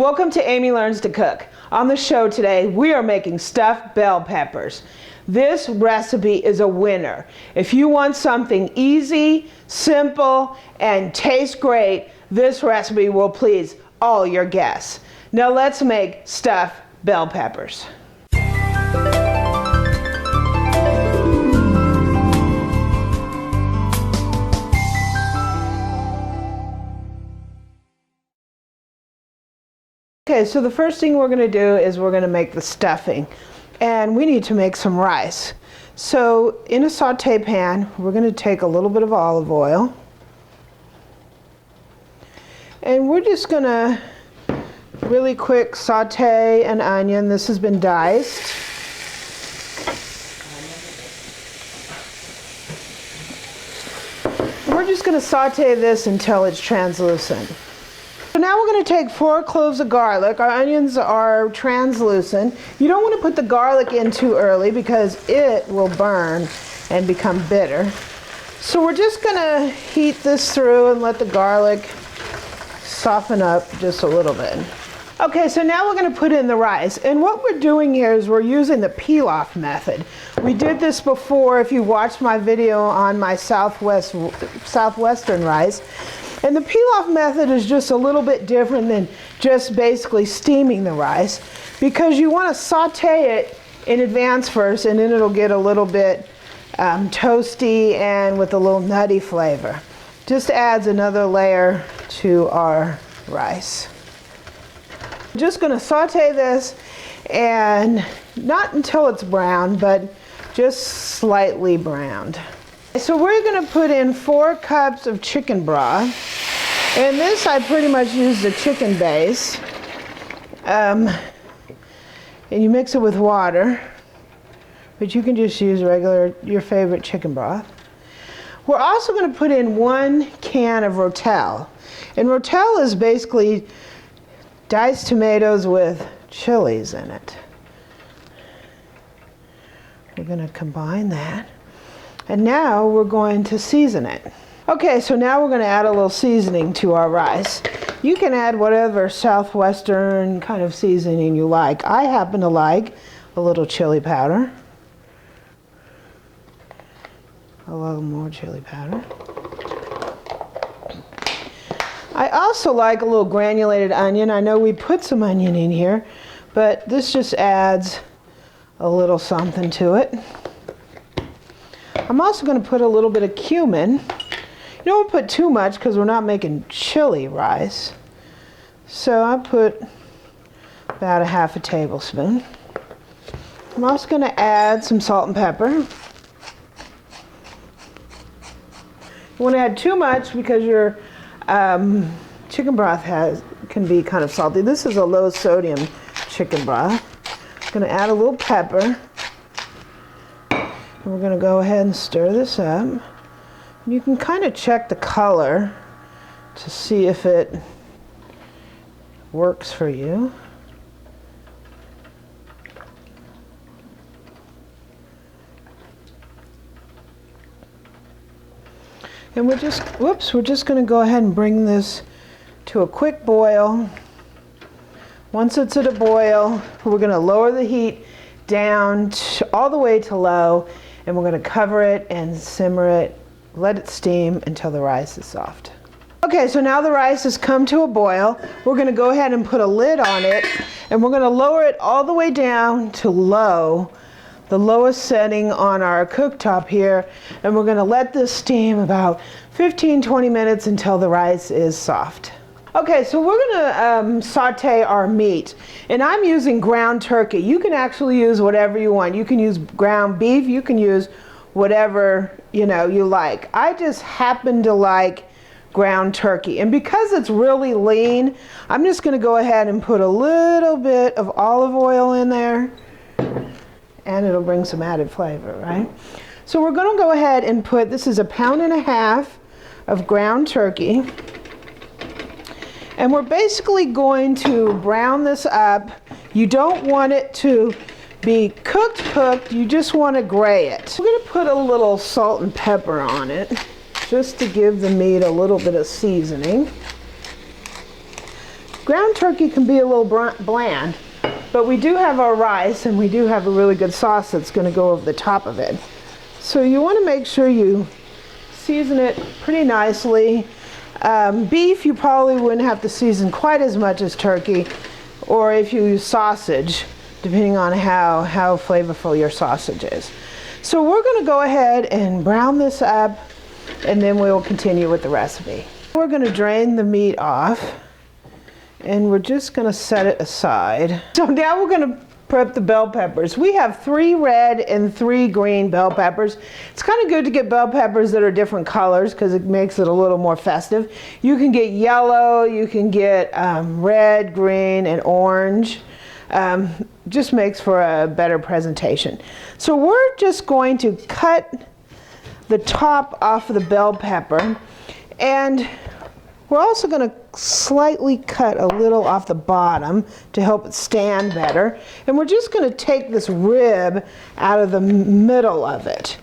Welcome to Amy Learns to Cook. On the show today, we are making stuffed bell peppers. This recipe is a winner. If you want something easy, simple, and tastes great, this recipe will please all your guests. Now let's make stuffed bell peppers. Okay, so the first thing we're going to do is we're going to make the stuffing, and we need to make some rice. So in a saute pan, we're going to take a little bit of olive oil, and we're just going to really quick saute an onion. This has been diced. We're just going to saute this until it's translucent. So now we're going to take 4 cloves of garlic. Our onions are translucent. You don't want to put the garlic in too early because it will burn and become bitter. So we're just going to heat this through and let the garlic soften up just a little bit. Okay, so now we're going to put in the rice. And what we're doing here is we're using the peel-off method. We did this before if you watched my video on my southwestern rice. And the peel-off method is just a little bit different than just basically steaming the rice, because you want to saute it in advance first, and then it'll get a little bit toasty and with a little nutty flavor. Just adds another layer to our rice. I'm just going to saute this, and not until it's brown, but just slightly browned. So we're going to put in 4 cups of chicken broth. And this I pretty much use the chicken base. And you mix it with water. But you can just use your favorite chicken broth. We're also going to put in 1 can of rotel. And rotel is basically diced tomatoes with chilies in it. We're going to combine that. And now we're going to season it. Okay, so now we're going to add a little seasoning to our rice. You can add whatever southwestern kind of seasoning you like. I happen to like a little chili powder. A little more chili powder. I also like a little granulated onion. I know we put some onion in here, but this just adds a little something to it. I'm also going to put a little bit of cumin. You don't put too much because we're not making chili rice. So I put about a ½ tablespoon. I'm also going to add some salt and pepper. You want to add too much because your chicken broth can be kind of salty. This is a low sodium chicken broth. I'm going to add a little pepper. And we're going to go ahead and stir this up. You can kind of check the color to see if it works for you. And we're just going to go ahead and bring this to a quick boil. Once it's at a boil, we're going to lower the heat down all the way to low, and we're going to cover it and simmer it. Let it steam until the rice is soft. Okay, so now the rice has come to a boil. We're going to go ahead and put a lid on it, and we're going to lower it all the way down to low, the lowest setting on our cooktop here, and we're going to let this steam about 15-20 minutes until the rice is soft. Okay, so we're going to saute our meat, and I'm using ground turkey. You can actually use whatever you want. You can use ground beef, you can use whatever you like. I just happen to like ground turkey, and because it's really lean, I'm just going to go ahead and put a little bit of olive oil in there, and it'll bring some added flavor, right? So we're going to go ahead and put, this is 1.5 pounds of ground turkey, and we're basically going to brown this up. You don't want it to be cooked, you just want to gray it. We're going to put a little salt and pepper on it just to give the meat a little bit of seasoning. ground turkey can be a little bland, but we do have our rice and we do have a really good sauce that's going to go over the top of it. So you want to make sure you season it pretty nicely. Beef, you probably wouldn't have to season quite as much as turkey, or if you use sausage, depending on how flavorful your sausage is. So we're going to go ahead and brown this up, and then we'll continue with the recipe. We're going to drain the meat off, and we're just going to set it aside. So now we're going to prep the bell peppers. We have 3 red and 3 green bell peppers. It's kind of good to get bell peppers that are different colors because it makes it a little more festive. You can get yellow, you can get red, green, and orange. Just makes for a better presentation. So we're just going to cut the top off of the bell pepper, and we're also going to slightly cut a little off the bottom to help it stand better. And we're just going to take this rib out of the middle of it.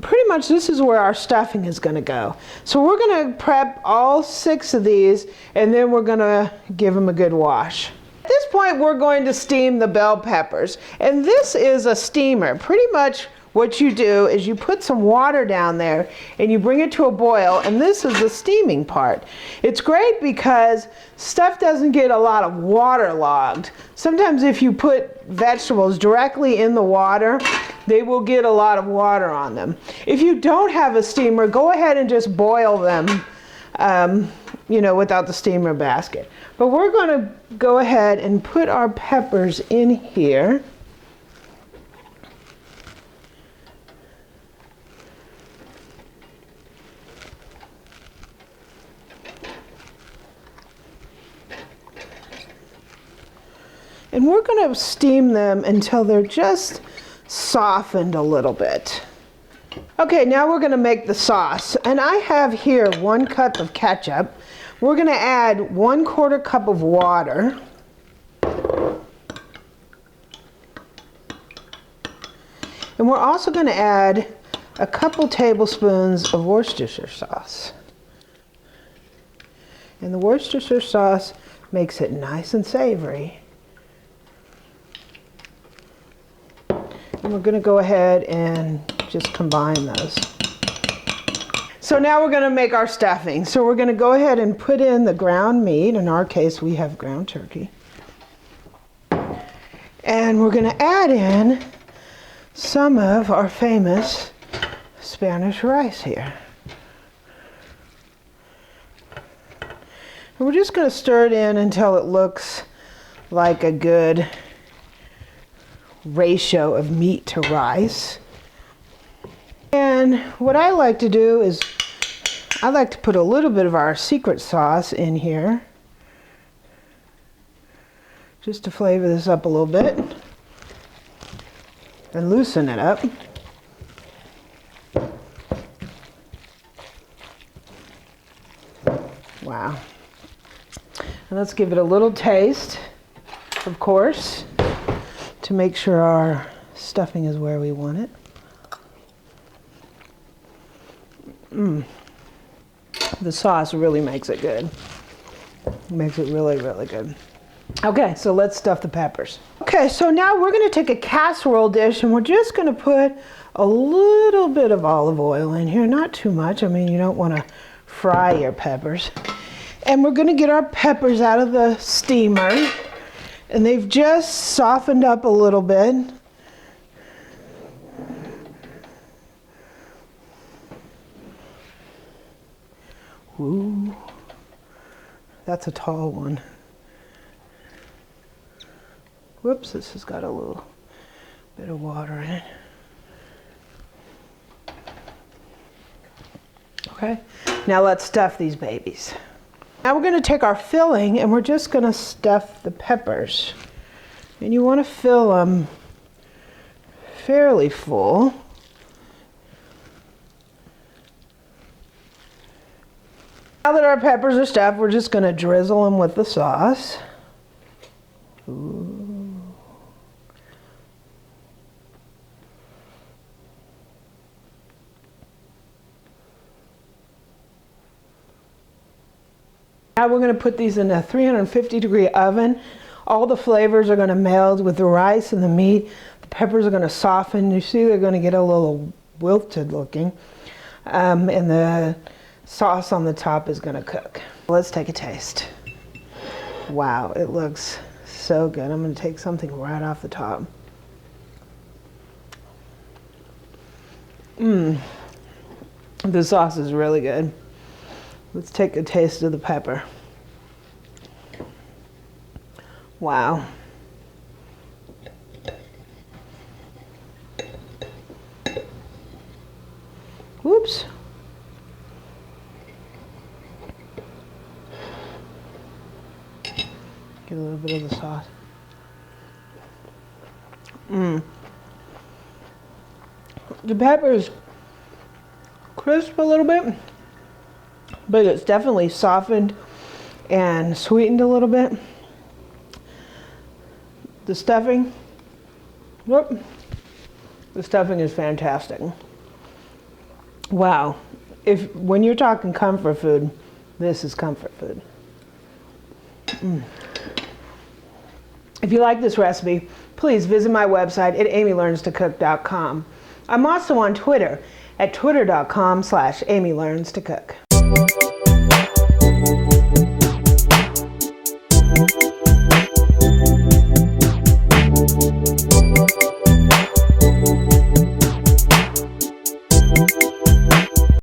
Pretty much this is where our stuffing is going to go. So we're going to prep all 6 of these, and then we're going to give them a good wash. At this point, we're going to steam the bell peppers. And this is a steamer. Pretty much what you do is you put some water down there and you bring it to a boil, and this is the steaming part. It's great because stuff doesn't get a lot of waterlogged. Sometimes if you put vegetables directly in the water, they will get a lot of water on them. If you don't have a steamer, go ahead and just boil them, without the steamer basket. But we're going to go ahead and put our peppers in here. And we're going to steam them until they're just softened a little bit. Okay, now we're going to make the sauce. And I have here 1 cup of ketchup. We're going to add 1/4 cup of water. And we're also going to add a couple tablespoons of Worcestershire sauce. And the Worcestershire sauce makes it nice and savory. And we're going to go ahead and just combine those. So now we're going to make our stuffing. So we're going to go ahead and put in the ground meat. In our case, we have ground turkey. And we're going to add in some of our famous Spanish rice here. And we're just going to stir it in until it looks like a good ratio of meat to rice. And what I like to do is I like to put a little bit of our secret sauce in here just to flavor this up a little bit and loosen it up. Wow. And let's give it a little taste, of course, to make sure our stuffing is where we want it. The sauce really makes it good. It makes it really, really good. Okay, so let's stuff the peppers. Okay, so now we're going to take a casserole dish and we're just going to put a little bit of olive oil in here, not too much. I mean, you don't want to fry your peppers. And we're going to get our peppers out of the steamer, and they've just softened up a little bit. Ooh, that's a tall one. Whoops, this has got a little bit of water in it. Okay, now let's stuff these babies. Now we're going to take our filling and we're just going to stuff the peppers. And you want to fill them fairly full. Now that our peppers are stuffed, we're just going to drizzle them with the sauce. Ooh. Now we're going to put these in a 350-degree oven. All the flavors are going to meld with the rice and the meat. The peppers are going to soften. You see they're going to get a little wilted looking. And the sauce on the top is going to cook. Let's take a taste. Wow, it looks so good. I'm going to take something right off the top. The sauce is really good. Let's take a taste of the pepper. Wow. Whoops. Get a little bit of the sauce. The pepper is crisp a little bit, but it's definitely softened and sweetened a little bit. The stuffing, the stuffing is fantastic. Wow, when you're talking comfort food, this is comfort food. If you like this recipe, please visit my website at AmyLearnsToCook.com. I'm also on Twitter at twitter.com/AmyLearnsToCook.